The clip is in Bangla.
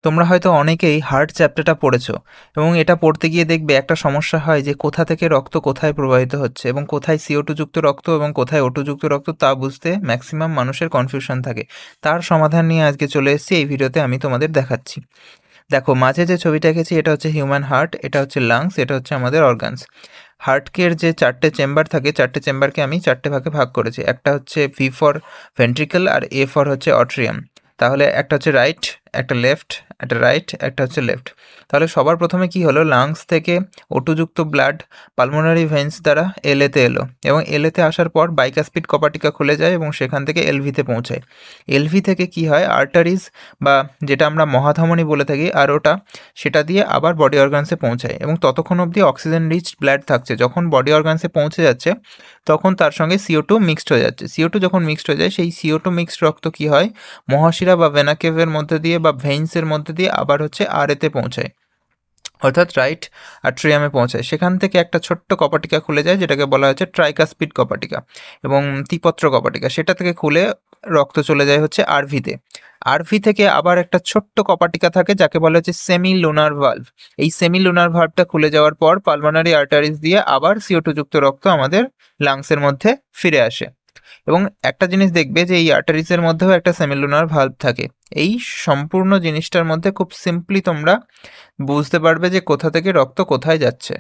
তোমরা হয়তো অনেকেই হার্ট চ্যাপ্টারটা পড়েছো এবং এটা পড়তে গিয়ে দেখবে একটা সমস্যা হয় যে কোথা থেকে রক্ত কোথায় প্রবাহিত হচ্ছে এবং কোথায় CO2 যুক্ত রক্ত এবং কোথায় O2 যুক্ত রক্ত তা বুঝতে ম্যাক্সিমাম মানুষের কনফিউশন থাকে। তার সমাধান নিয়ে আজকে চলে এসেছি, এই ভিডিওতে আমি তোমাদের দেখাচ্ছি। দেখো, মাঝে যে ছবিটা এঁকেছি এটা হচ্ছে হিউম্যান হার্ট, এটা হচ্ছে লাংস, এটা হচ্ছে আমাদের অর্গানস। হার্টকের যে চারটে চেম্বার থাকে, চারটে চেম্বারকে আমি চারটে ভাগে ভাগ করেছি। একটা হচ্ছে ভি ফর ভেন্ট্রিকল আর এ ফর হচ্ছে অট্রিয়াম। তাহলে একটা হচ্ছে রাইট, একটা লেফট, একটা রাইট, একটা হচ্ছে লেফট। তাহলে সবার প্রথমে কি হলো, লাংস থেকে ওটুযুক্ত ব্লাড পালমোনারি ভেন্স দ্বারা এলএতে এলো এবং এলএতে আসার পর বাইকাসপিড কপাটিকা খুলে যায় এবং সেখান থেকে এলভিতে পৌঁছায়। এলভি থেকে কি হয়, আর্টারিজ বা যেটা আমরা মহাধমনী বলে থাকি আর ওটা, সেটা দিয়ে আবার বডি অর্গানসে পৌঁছায় এবং ততক্ষণ অবধি অক্সিজেন রিচ ব্লাড থাকছে। যখন বডি অর্গানসে পৌঁছে যাচ্ছে তখন তার সঙ্গে CO2 মিক্সড হয়ে যাচ্ছে। CO2 যখন মিক্সড হয়ে যায়, সেই CO2 মিক্সড রক্ত কি হয়, মহাশিরা বা ভেনাকেভের মধ্যে দিয়ে বা ভেইন্সের মধ্যে দিয়ে আবার হচ্ছে আরএতে পৌঁছায়, অর্থাৎ রাইট আট্রিয়ামে পৌঁছায়। সেখান থেকে একটা ছোট্ট কপাটিকা খুলে যায় যেটাকে বলা হচ্ছে ট্রাইকাসপিড কপাটিকা এবং ত্রিপত্র কপাটিকা, সেটা থেকে খুলে রক্ত চলে যায় হচ্ছে আরভিতে। আরভি থেকে আবার একটা ছোট্ট কপাটিকা থাকে যাকে বলা হচ্ছে সেমি লুনার ভালভ। এই সেমি লুনার ভালভটা খুলে যাওয়ার পর পালমোনারি আর্টারিজ দিয়ে আবার CO2 যুক্ত রক্ত আমাদের লাংসের মধ্যে ফিরে আসে। এবং একটা জিনিস দেখবে যে এই আর্টারিজের মধ্যেও একটা সেমিলুনার ভালভ থাকে। এই সম্পূর্ণ জিনিসটার মধ্যে খুব সিম্পলি তোমরা বুঝতে পারবে যে কোথা থেকে রক্ত কোথায় যাচ্ছে।